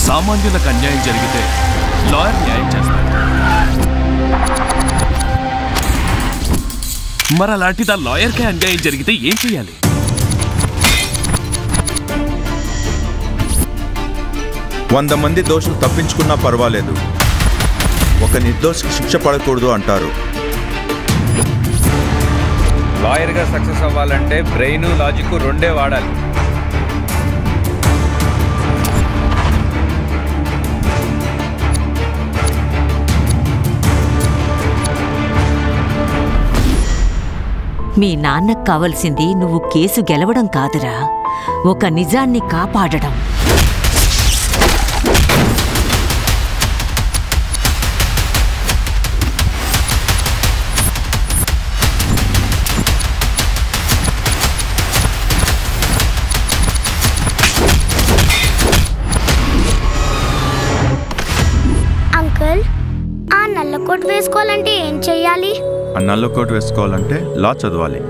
సామాన్యులకు అన్యాయం జరిగితే లాయర్ న్యాయం చేస్తాడు. మరి అలాంటిది ఆ లాయర్కే అన్యాయం జరిగితే ఏం చేయాలి? వంద మంది దోషులు తప్పించుకున్నా పర్వాలేదు, ఒక నిర్దోషికి శిక్ష పడకూడదు అంటారు. లాయర్గా సక్సెస్ అవ్వాలంటే బ్రెయిన్ లాజిక్ రెండే వాడాలి. మీ నాన్నకు కావలసింది నువ్వు కేసు గెలవడం కాదురా, ఒక నిజాన్ని కాపాడడం. అంకుల్, ఆ నల్ల కోట్ వేసుకోవాలంటే ఏం చెయ్యాలి? ఆ నల్ల కోట్ వేసుకోవాలంటే లా చదవాలి.